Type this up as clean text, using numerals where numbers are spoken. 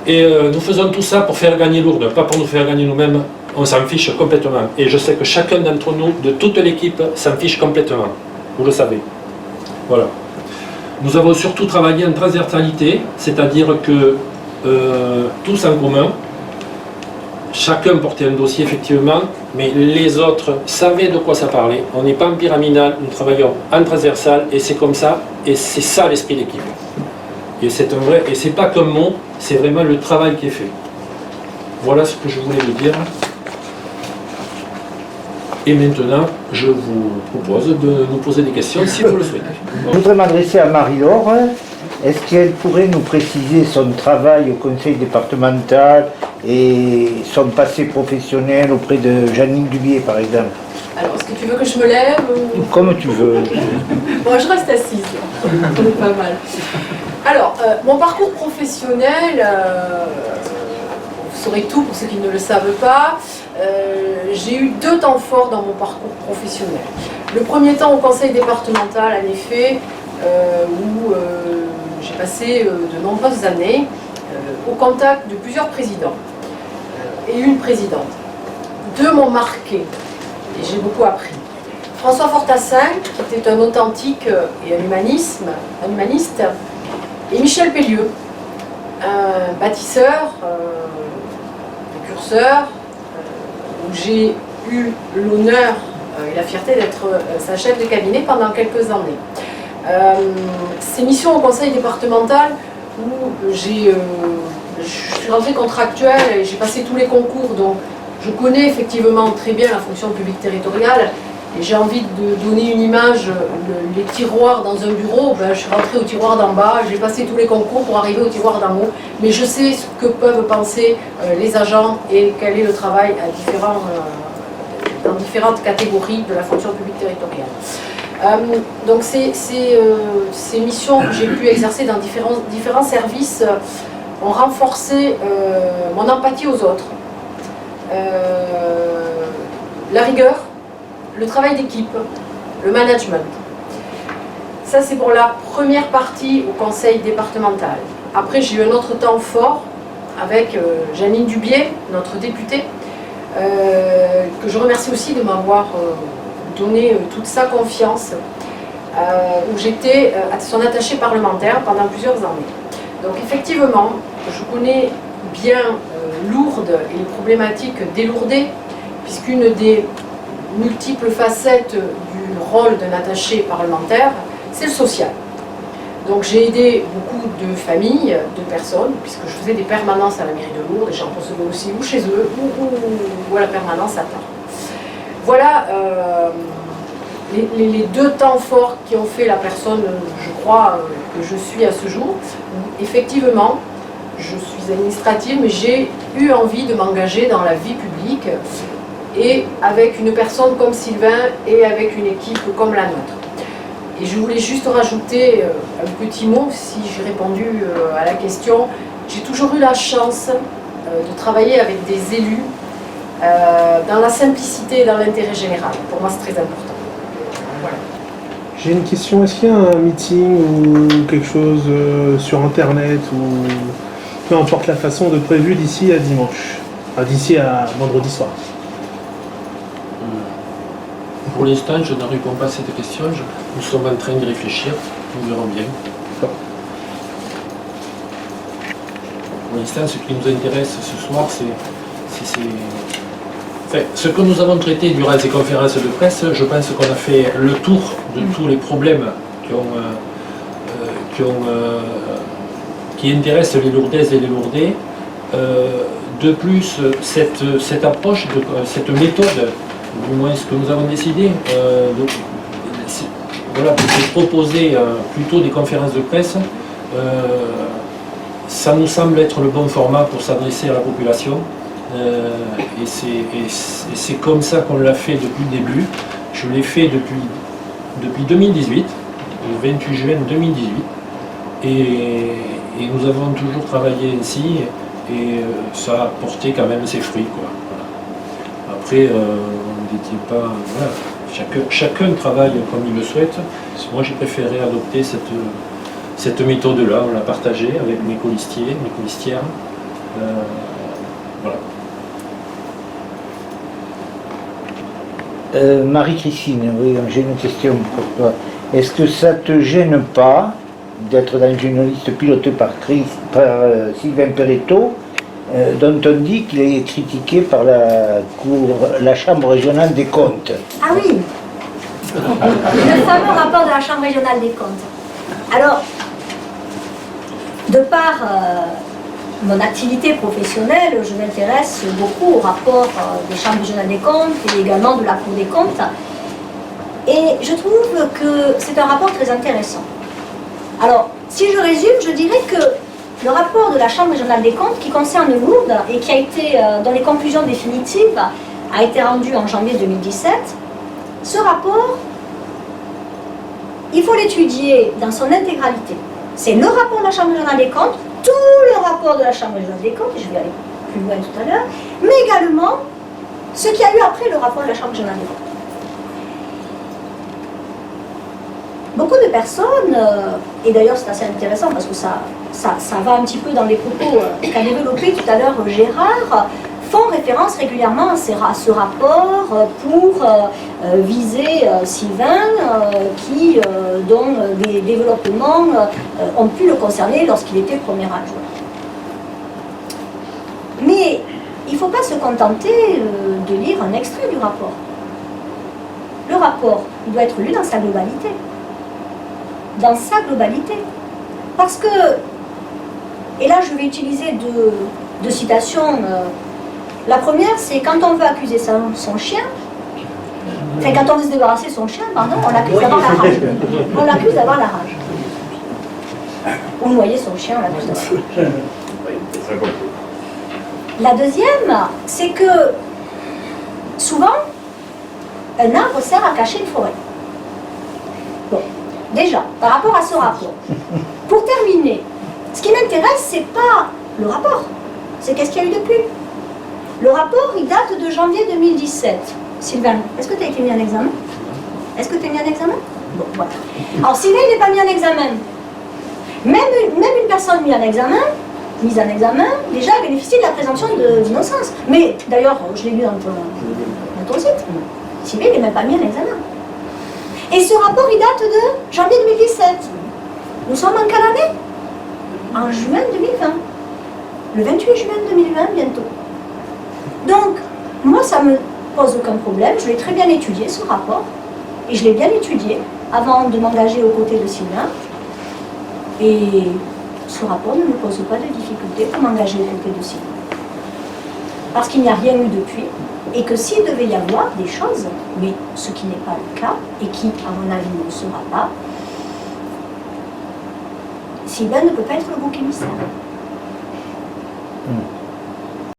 Et nous faisons tout ça pour faire gagner Lourdes, pas pour nous faire gagner nous-mêmes. On s'en fiche complètement. Et je sais que chacun d'entre nous, de toute l'équipe, s'en fiche complètement. Vous le savez. Voilà. Nous avons surtout travaillé en transversalité, c'est-à-dire que tous en commun, chacun portait un dossier effectivement, mais les autres savaient de quoi ça parlait. On n'est pas en pyramidal, nous travaillons en transversal, et c'est comme ça, et c'est ça l'esprit d'équipe. Et c'est un vrai, et c'est pas qu'un mot, c'est vraiment le travail qui est fait. Voilà ce que je voulais vous dire. Et maintenant, je vous propose de nous poser des questions si vous le souhaitez. Je voudrais m'adresser à Marie-Laure. Est-ce qu'elle pourrait nous préciser son travail au conseil départemental et son passé professionnel auprès de Janine Dubié, par exemple? Alors, est-ce que tu veux que je me lève ou... Comme tu veux. Bon, je reste assise, pas mal. Alors, mon parcours professionnel, vous saurez tout pour ceux qui ne le savent pas. J'ai eu 2 temps forts dans mon parcours professionnel. Le premier temps au conseil départemental, en effet, où j'ai passé de nombreuses années au contact de plusieurs présidents et une présidente. 2 m'ont marqué et j'ai beaucoup appris. François Fortassin, qui était un authentique et un humaniste, et Michel Pellieu, un bâtisseur, précurseur, où j'ai eu l'honneur et la fierté d'être sa chef de cabinet pendant quelques années. Ces missions au conseil départemental où je suis rentrée contractuelle et j'ai passé tous les concours, donc je connais effectivement très bien la fonction publique territoriale et j'ai envie de donner une image, les tiroirs dans un bureau, ben, je suis rentrée au tiroir d'en bas, j'ai passé tous les concours pour arriver au tiroir d'en haut, mais je sais ce que peuvent penser les agents et quel est le travail à dans différentes catégories de la fonction publique territoriale. Donc ces missions que j'ai pu exercer dans différents services ont renforcé mon empathie aux autres, la rigueur, le travail d'équipe, le management. Ça c'est pour la première partie au conseil départemental. Après j'ai eu un autre temps fort avec Janine Dubié, notre députée, que je remercie aussi de m'avoir donné toute sa confiance, où j'étais son attachée parlementaire pendant plusieurs années. Donc effectivement, je connais bien Lourdes et les problématiques des Lourdais, puisqu'une des multiples facettes du rôle d'un attaché parlementaire, c'est le social. Donc j'ai aidé beaucoup de familles, de personnes, puisque je faisais des permanences à la mairie de Lourdes, et j'en recevais aussi ou chez eux, ou à la permanence à Tarbes. Voilà les 2 temps forts qui ont fait la personne, je crois, que je suis à ce jour. Effectivement, je suis administrative, mais j'ai eu envie de m'engager dans la vie publique, et avec une personne comme Sylvain, et avec une équipe comme la nôtre. Et je voulais juste rajouter un petit mot, si j'ai répondu à la question. J'ai toujours eu la chance de travailler avec des élus dans la simplicité et dans l'intérêt général. Pour moi, c'est très important. Voilà. J'ai une question, est-ce qu'il y a un meeting ou quelque chose sur Internet ou peu importe la façon de prévu d'ici à dimanche, enfin, d'ici à vendredi soir? Pour l'instant, je ne réponds pas à cette question. Nous sommes en train de réfléchir. Nous verrons bien. Pour l'instant, ce qui nous intéresse ce soir, c'est ce que nous avons traité durant ces conférences de presse. Je pense qu'on a fait le tour de tous les problèmes qui intéressent les Lourdaises et les Lourdais. De plus, cette approche, cette méthode, du moins ce que nous avons décidé, voilà, de proposer plutôt des conférences de presse, ça nous semble être le bon format pour s'adresser à la population. Et c'est comme ça qu'on l'a fait depuis le début. Je l'ai fait depuis 2018, le 28 juin 2018, et nous avons toujours travaillé ainsi, et ça a porté quand même ses fruits, quoi. Voilà. Après, on n'était pas... Voilà. Chacun travaille comme il le souhaite. Moi, j'ai préféré adopter cette méthode-là. On l'a partagée avec mes colistiers, mes colistières. Voilà. Marie-Christine, oui, j'ai une question pour toi. Est-ce que ça te gêne pas d'être dans une liste pilotée par Sylvain Perretto, dont on dit qu'il est critiqué par la Chambre régionale des comptes? Ah oui, le fameux rapport de la Chambre régionale des comptes. Alors, de par mon activité professionnelle, je m'intéresse beaucoup au rapport des chambres régionales des comptes et également de la Cour des comptes. Et je trouve que c'est un rapport très intéressant. Alors, si je résume, je dirais que le rapport de la Chambre régionale des comptes qui concerne Lourdes et qui a été, dans les conclusions définitives, a été rendu en janvier 2017, ce rapport, il faut l'étudier dans son intégralité. C'est le rapport de la Chambre régionale des comptes, tout le rapport de la Chambre régionale des comptes, et je vais aller plus loin tout à l'heure, mais également ce qu'il y a eu après le rapport de la Chambre régionale des comptes. Beaucoup de personnes, et d'ailleurs c'est assez intéressant parce que ça va un petit peu dans les propos qu'a développé tout à l'heure Gérard, font référence régulièrement à ce rapport pour viser Sylvain, dont des développements ont pu le concerner lorsqu'il était premier adjoint. Mais il ne faut pas se contenter de lire un extrait du rapport. Le rapport, il doit être lu dans sa globalité. Dans sa globalité. Parce que, et là je vais utiliser deux citations. La première, c'est quand on veut accuser son chien, enfin quand on veut se débarrasser de son chien, pardon, on l'accuse d'avoir la rage. On l'accuse d'avoir la rage. Ou noyer son chien, on l'accuse d'avoir la rage. La deuxième, c'est que souvent, un arbre sert à cacher une forêt. Bon, déjà, par rapport à ce rapport, pour terminer, ce qui m'intéresse, c'est pas le rapport, c'est qu'est-ce qu'il y a eu depuis. Le rapport, il date de janvier 2017. Sylvain, est-ce que tu as été mis en examen? Est-ce que tu es mis en examen? Bon, voilà. Alors, Sylvain, il n'est pas mis en examen. Même une personne mise en examen, déjà bénéficie de la présomption d'innocence. Mais, d'ailleurs, je l'ai lu dans ton site, Sylvain, il n'est même pas mis en examen. Et ce rapport, il date de janvier 2017. Nous sommes en quelle année? En juin 2020. Le 28 juin 2020, bientôt. Donc, moi, ça ne me pose aucun problème. Je l'ai très bien étudié, ce rapport. Et je l'ai bien étudié avant de m'engager aux côtés de Sylvain. Et ce rapport ne me pose pas de difficulté pour m'engager aux côtés de Sylvain. Parce qu'il n'y a rien eu depuis. Et que s'il devait y avoir des choses, mais ce qui n'est pas le cas, et qui, à mon avis, ne le sera pas, Sylvain ne peut pas être le bouc émissaire.